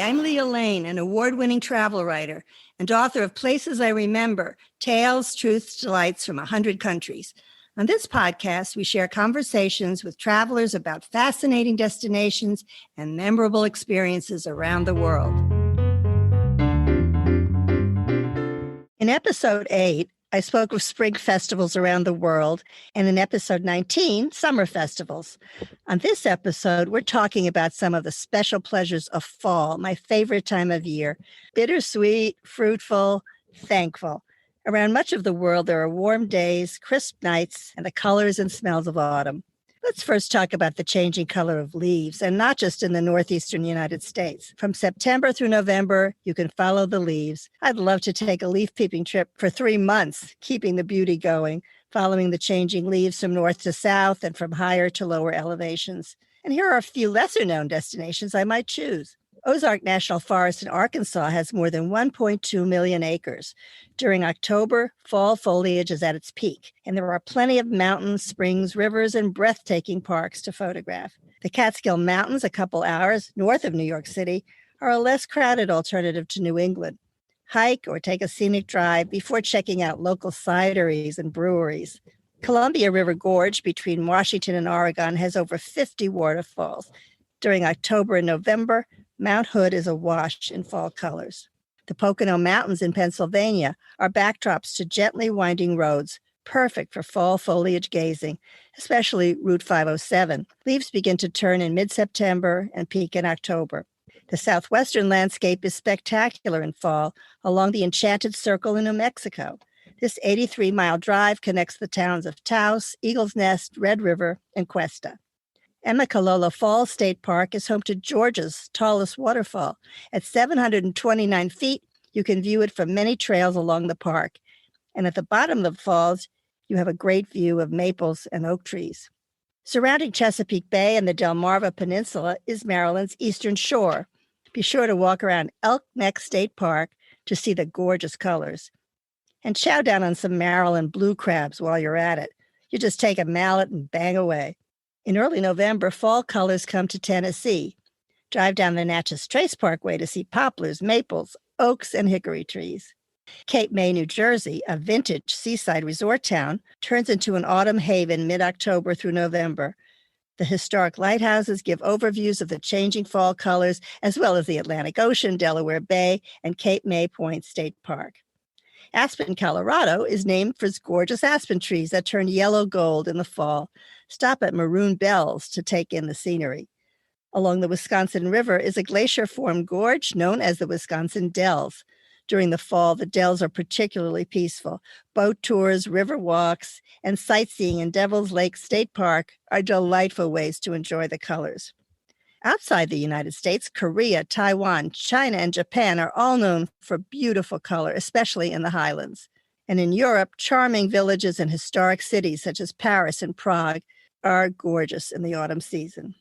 I'm Leah Lane, an award-winning travel writer and author of Places I Remember, Tales, Truths, Delights from 100 Countries. On this podcast, we share conversations with travelers about fascinating destinations and memorable experiences around the world. In episode 8, I spoke of spring festivals around the world, and in episode 19, summer festivals. On this episode, we're talking about some of the special pleasures of fall, my favorite time of year. Bittersweet, fruitful, thankful. Around much of the world, there are warm days, crisp nights, and the colors and smells of autumn. Let's first talk about the changing color of leaves, and not just in the northeastern United States. From September through November, you can follow the leaves. I'd love to take a leaf peeping trip for 3 months, keeping the beauty going, following the changing leaves from north to south and from higher to lower elevations. And here are a few lesser-known destinations I might choose. Ozark National Forest in Arkansas has more than 1.2 million acres. During October, fall foliage is at its peak, and there are plenty of mountains, springs, rivers, and breathtaking parks to photograph. The Catskill Mountains, a couple hours north of New York City, are a less crowded alternative to New England. Hike or take a scenic drive before checking out local cideries and breweries. Columbia River Gorge between Washington and Oregon has over 50 waterfalls. During October and November, Mount Hood is awash in fall colors. The Pocono Mountains in Pennsylvania are backdrops to gently winding roads, perfect for fall foliage gazing, especially Route 507. Leaves begin to turn in mid-September and peak in October. The southwestern landscape is spectacular in fall along the Enchanted Circle in New Mexico. This 83-mile drive connects the towns of Taos, Eagles Nest, Red River, and Cuesta. Emma Falls State Park is home to Georgia's tallest waterfall. At 729 feet, you can view it from many trails along the park. And at the bottom of the falls, you have a great view of maples and oak trees. Surrounding Chesapeake Bay and the Delmarva Peninsula is Maryland's Eastern Shore. Be sure to walk around Elk Neck State Park to see the gorgeous colors. And chow down on some Maryland blue crabs while you're at it. You just take a mallet and bang away. In early November, fall colors come to Tennessee. Drive down the Natchez Trace Parkway to see poplars, maples, oaks, and hickory trees. Cape May, New Jersey, a vintage seaside resort town, turns into an autumn haven mid-October through November. The historic lighthouses give overviews of the changing fall colors, as well as the Atlantic Ocean, Delaware Bay, and Cape May Point State Park. Aspen, Colorado is named for its gorgeous aspen trees that turn yellow gold in the fall. Stop at Maroon Bells to take in the scenery. Along the Wisconsin River is a glacier-formed gorge known as the Wisconsin Dells. During the fall, the dells are particularly peaceful. Boat tours, river walks, and sightseeing in Devil's Lake State Park are delightful ways to enjoy the colors. Outside the United States, Korea, Taiwan, China, and Japan are all known for beautiful color, especially in the highlands. And in Europe, charming villages and historic cities such as Paris and Prague are gorgeous in the autumn season.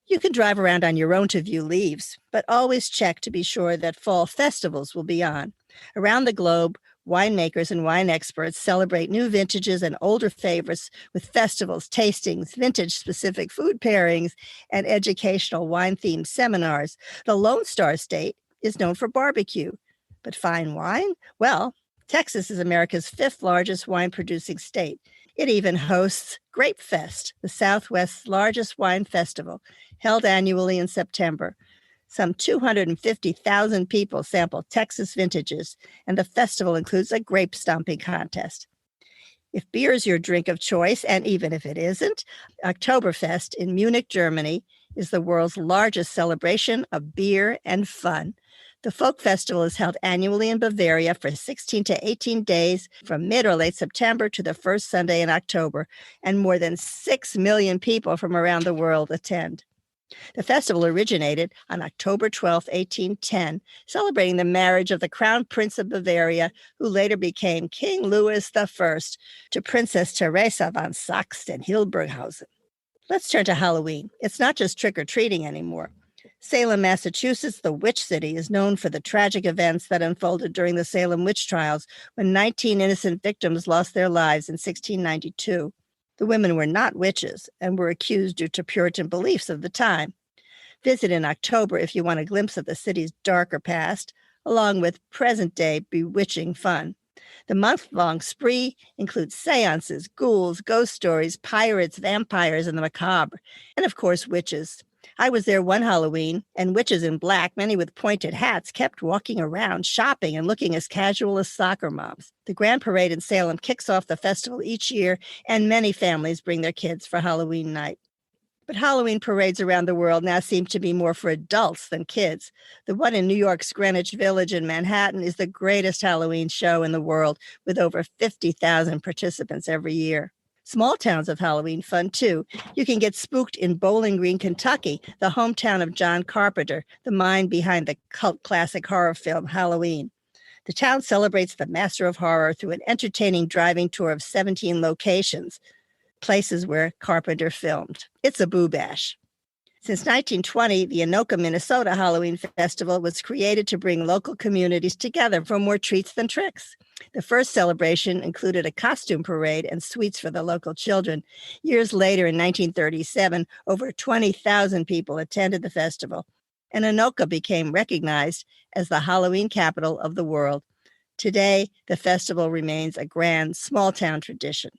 You can drive around on your own to view leaves, but always check to be sure that fall festivals will be on. Around the globe, winemakers and wine experts celebrate new vintages and older favorites with festivals, tastings, vintage-specific food pairings, and educational wine-themed seminars. The Lone Star State is known for barbecue. But fine wine? Well, Texas is America's 5th largest wine-producing state. It even hosts Grape Fest, the Southwest's largest wine festival, held annually in September. Some 250,000 people sample Texas vintages, and the festival includes a grape stomping contest. If beer is your drink of choice, and even if it isn't, Oktoberfest in Munich, Germany, is the world's largest celebration of beer and fun. The folk festival is held annually in Bavaria for 16 to 18 days from mid or late September to the first Sunday in October, and more than 6 million people from around the world attend. The festival originated on October 12, 1810, celebrating the marriage of the Crown Prince of Bavaria, who later became King Louis I, to Princess Teresa von Sachsen-Hildburghausen. Let's turn to Halloween. It's not just trick-or-treating anymore. Salem, Massachusetts, the Witch City, is known for the tragic events that unfolded during the Salem witch trials when 19 innocent victims lost their lives in 1692. The women were not witches and were accused due to Puritan beliefs of the time. Visit in October if you want a glimpse of the city's darker past, along with present-day bewitching fun. The month-long spree includes seances, ghouls, ghost stories, pirates, vampires, and the macabre, and of course, witches. I was there one Halloween, and witches in black, many with pointed hats, kept walking around, shopping, and looking as casual as soccer moms. The Grand Parade in Salem kicks off the festival each year, and many families bring their kids for Halloween night. But Halloween parades around the world now seem to be more for adults than kids. The one in New York's Greenwich Village in Manhattan is the greatest Halloween show in the world, with over 50,000 participants every year. Small towns have Halloween fun, too. You can get spooked in Bowling Green, Kentucky, the hometown of John Carpenter, the mind behind the cult classic horror film Halloween. The town celebrates the master of horror through an entertaining driving tour of 17 locations, places where Carpenter filmed. It's a boo bash. Since 1920, the Anoka, Minnesota Halloween Festival was created to bring local communities together for more treats than tricks. The first celebration included a costume parade and sweets for the local children. Years later, in 1937, over 20,000 people attended the festival, and Anoka became recognized as the Halloween capital of the world. Today, the festival remains a grand, small-town tradition.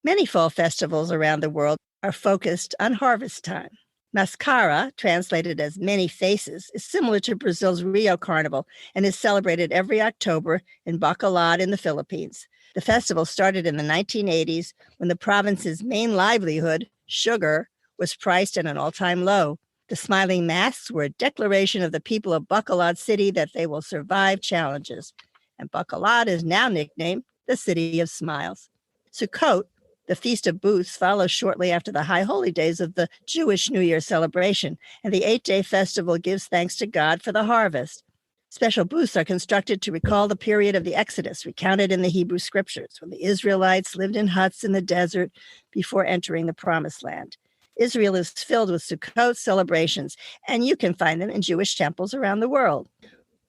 Many fall festivals around the world are focused on harvest time. Mascara, translated as many faces, is similar to Brazil's Rio Carnival and is celebrated every October in Bacolod in the Philippines. The festival started in the 1980s when the province's main livelihood, sugar, was priced at an all-time low. The smiling masks were a declaration of the people of Bacolod City that they will survive challenges. And Bacolod is now nicknamed the City of Smiles. Sukkot, the Feast of Booths, follows shortly after the High Holy Days of the Jewish New Year celebration, and the 8-day festival gives thanks to God for the harvest. Special booths are constructed to recall the period of the Exodus recounted in the Hebrew Scriptures, when the Israelites lived in huts in the desert before entering the Promised Land. Israel is filled with Sukkot celebrations, and you can find them in Jewish temples around the world.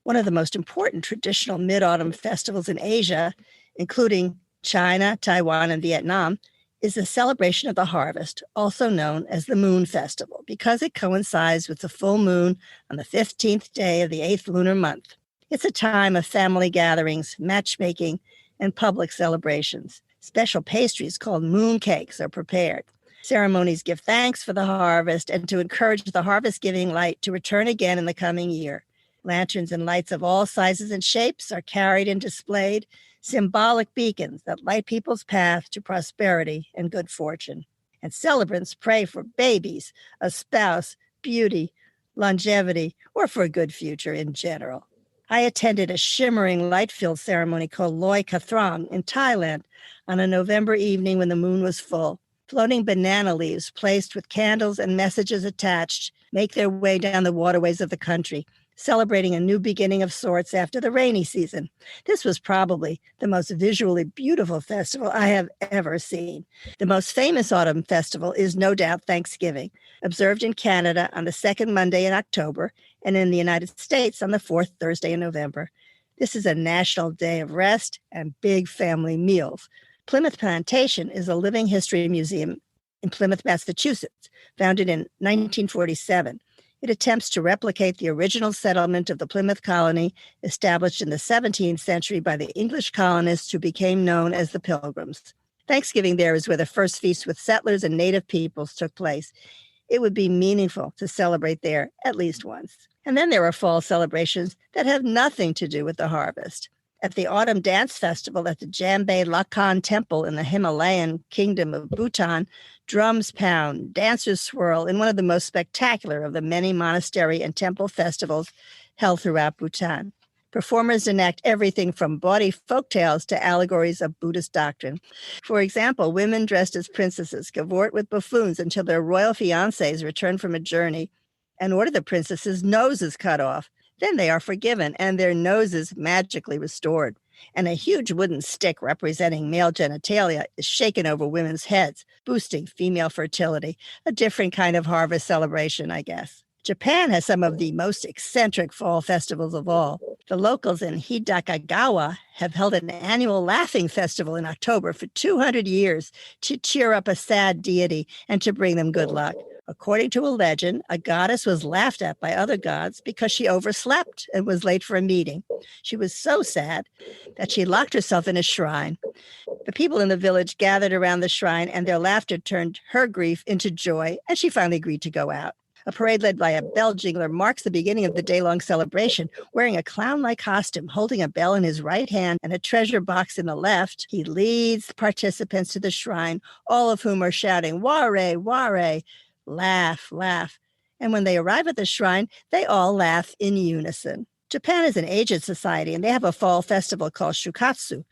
One of the most important traditional mid-autumn festivals in Asia, including China, Taiwan, and Vietnam, is the celebration of the harvest, also known as the Moon Festival, because it coincides with the full moon on the 15th day of the 8th lunar month. It's a time of family gatherings, matchmaking, and public celebrations. Special pastries called moon cakes are prepared. Ceremonies give thanks for the harvest and to encourage the harvest-giving light to return again in the coming year. Lanterns and lights of all sizes and shapes are carried and displayed, symbolic beacons that light people's path to prosperity and good fortune. And celebrants pray for babies, a spouse, beauty, longevity, or for a good future in general. I attended a shimmering light-filled ceremony called Loy Kathrong in Thailand on a November evening when the moon was full. Floating banana leaves placed with candles and messages attached make their way down the waterways of the country, celebrating a new beginning of sorts after the rainy season. This was probably the most visually beautiful festival I have ever seen. The most famous autumn festival is no doubt Thanksgiving, observed in Canada on the second Monday in October and in the United States on the fourth Thursday in November. This is a national day of rest and big family meals. Plymouth Plantation is a living history museum in Plymouth, Massachusetts, founded in 1947. It attempts to replicate the original settlement of the Plymouth colony, established in the 17th century by the English colonists who became known as the Pilgrims. Thanksgiving there is where the first feast with settlers and native peoples took place. It would be meaningful to celebrate there at least once. And then there are fall celebrations that have nothing to do with the harvest. At the Autumn Dance Festival at the Jambe Lakhan Temple in the Himalayan kingdom of Bhutan, drums pound, dancers swirl in one of the most spectacular of the many monastery and temple festivals held throughout Bhutan. Performers enact everything from bawdy folktales to allegories of Buddhist doctrine. For example, women dressed as princesses cavort with buffoons until their royal fiancés return from a journey and order the princesses' noses cut off. Then they are forgiven and their noses magically restored. And a huge wooden stick representing male genitalia is shaken over women's heads, boosting female fertility, a different kind of harvest celebration, I guess. Japan has some of the most eccentric fall festivals of all. The locals in Hidakagawa have held an annual laughing festival in October for 200 years to cheer up a sad deity and to bring them good luck. According to a legend, a goddess was laughed at by other gods because she overslept and was late for a meeting. She was so sad that she locked herself in a shrine. The people in the village gathered around the shrine, and their laughter turned her grief into joy, and she finally agreed to go out. A parade led by a bell jingler marks the beginning of the day-long celebration. Wearing a clown-like costume, holding a bell in his right hand and a treasure box in the left, he leads the participants to the shrine, all of whom are shouting, "Ware, ware," laugh, laugh. And when they arrive at the shrine, they all laugh in unison. Japan is an aged society, and they have a fall festival called Shukatsu,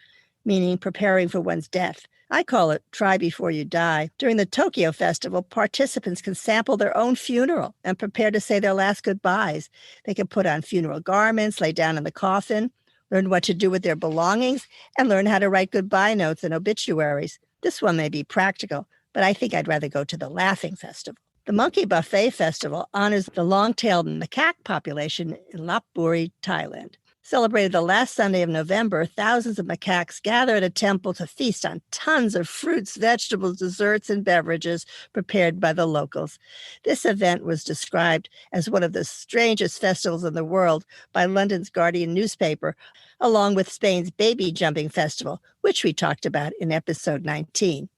meaning preparing for one's death. I call it try before you die. During the Tokyo Festival, participants can sample their own funeral and prepare to say their last goodbyes. They can put on funeral garments, lay down in the coffin, learn what to do with their belongings, and learn how to write goodbye notes and obituaries. This one may be practical, but I think I'd rather go to the Laughing Festival. The Monkey Buffet Festival honors the long-tailed macaque population in Lopburi, Thailand. Celebrated the last Sunday of November, thousands of macaques gather at a temple to feast on tons of fruits, vegetables, desserts, and beverages prepared by the locals. This event was described as one of the strangest festivals in the world by London's Guardian newspaper, along with Spain's Baby Jumping Festival, which we talked about in episode 19.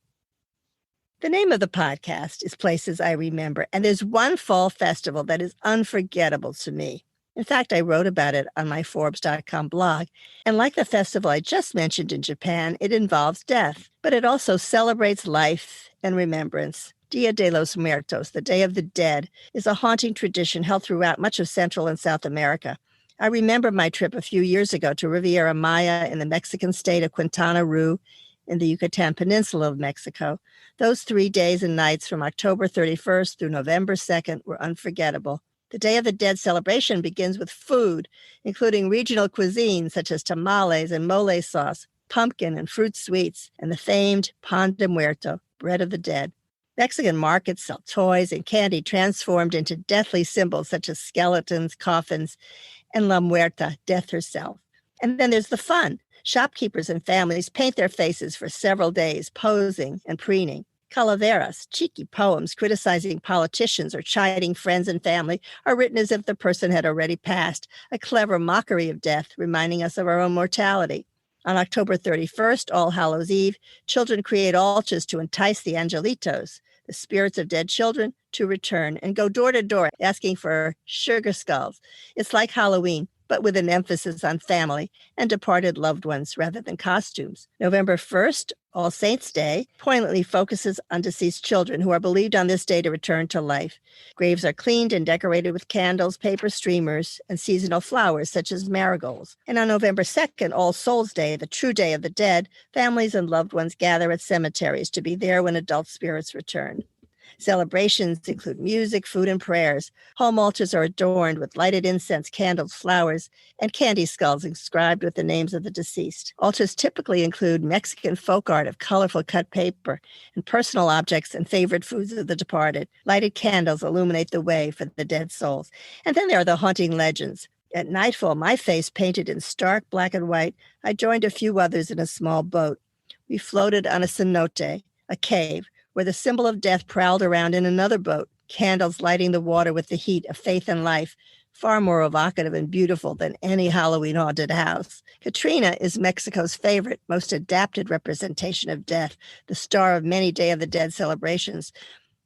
The name of the podcast is Places I Remember, and there's one fall festival that is unforgettable to me. In fact, I wrote about it on my Forbes.com blog, and like the festival I just mentioned in Japan, it involves death, but it also celebrates life and remembrance. Dia de los Muertos, the Day of the Dead, is a haunting tradition held throughout much of Central and South America. I remember my trip a few years ago to Riviera Maya in the Mexican state of Quintana Roo in the Yucatan Peninsula of Mexico. Those 3 days and nights from October 31st through November 2nd were unforgettable. The Day of the Dead celebration begins with food, including regional cuisine such as tamales and mole sauce, pumpkin and fruit sweets, and the famed pan de muerto, bread of the dead. Mexican markets sell toys and candy transformed into deathly symbols such as skeletons, coffins, and La Muerta, death herself. And then there's the fun. Shopkeepers and families paint their faces for several days, posing and preening. Calaveras, cheeky poems criticizing politicians or chiding friends and family, are written as if the person had already passed, a clever mockery of death, reminding us of our own mortality. On October 31st, All Hallows Eve, children create altars to entice the angelitos, the spirits of dead children, to return and go door to door asking for sugar skulls. It's like Halloween, but with an emphasis on family and departed loved ones rather than costumes. November 1st, All Saints' Day, poignantly focuses on deceased children who are believed on this day to return to life. Graves are cleaned and decorated with candles, paper streamers, and seasonal flowers such as marigolds. And on November 2nd, All Souls' Day, the true Day of the Dead, families and loved ones gather at cemeteries to be there when adult spirits return. Celebrations include music, food, and prayers. Home altars are adorned with lighted incense, candles, flowers, and candy skulls inscribed with the names of the deceased. Altars typically include Mexican folk art of colorful cut paper and personal objects and favorite foods of the departed. Lighted candles illuminate the way for the dead souls. And then there are the haunting legends. At nightfall, my face painted in stark black and white, I joined a few others in a small boat. We floated on a cenote, a cave, where the symbol of death prowled around in another boat, candles lighting the water with the heat of faith and life, far more evocative and beautiful than any Halloween haunted house. Katrina is Mexico's favorite, most adapted representation of death, the star of many Day of the Dead celebrations.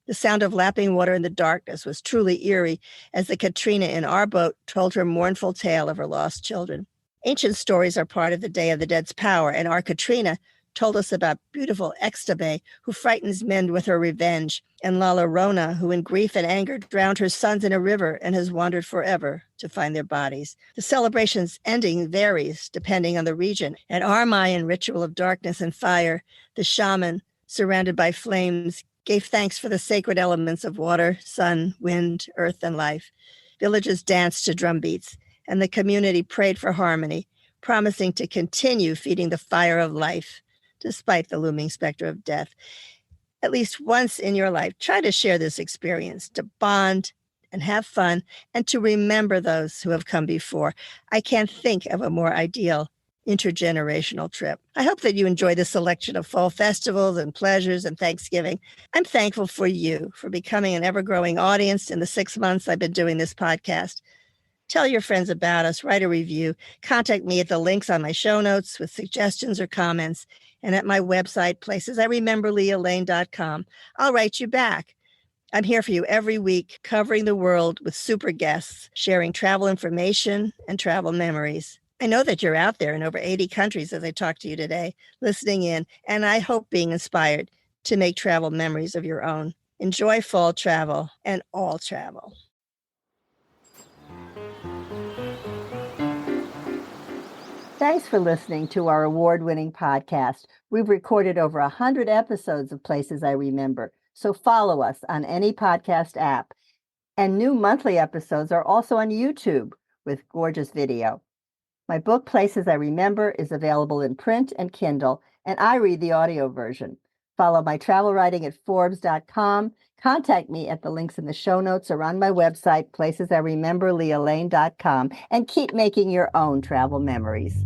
The sound of lapping water in the darkness was truly eerie as the Katrina in our boat told her mournful tale of her lost children. Ancient stories are part of the Day of the Dead's power, and our Katrina told us about beautiful Extabe, who frightens men with her revenge, and La Llorona, who in grief and anger drowned her sons in a river and has wandered forever to find their bodies. The celebration's ending varies depending on the region. At our Mayan ritual of darkness and fire, the shaman, surrounded by flames, gave thanks for the sacred elements of water, sun, wind, earth, and life. Villagers danced to drum beats, and the community prayed for harmony, promising to continue feeding the fire of life, despite the looming specter of death. At least once in your life, try to share this experience, to bond and have fun, and to remember those who have come before. I can't think of a more ideal intergenerational trip. I hope that you enjoy this selection of fall festivals and pleasures and Thanksgiving. I'm thankful for you for becoming an ever-growing audience in the 6 months I've been doing this podcast. Tell your friends about us, write a review, contact me at the links on my show notes with suggestions or comments, and at my website, placesirememberlealane.com. I'll write you back. I'm here for you every week, covering the world with super guests, sharing travel information and travel memories. I know that you're out there in over 80 countries as I talk to you today, listening in, and I hope being inspired to make travel memories of your own. Enjoy fall travel and all travel. Thanks for listening to our award-winning podcast. We've recorded over 100 episodes of Places I Remember, so follow us on any podcast app. And new monthly episodes are also on YouTube with gorgeous video. My book, Places I Remember, is available in print and Kindle, and I read the audio version. Follow my travel writing at Forbes.com. Contact me at the links in the show notes or on my website, placesirememberlealane.com, and keep making your own travel memories.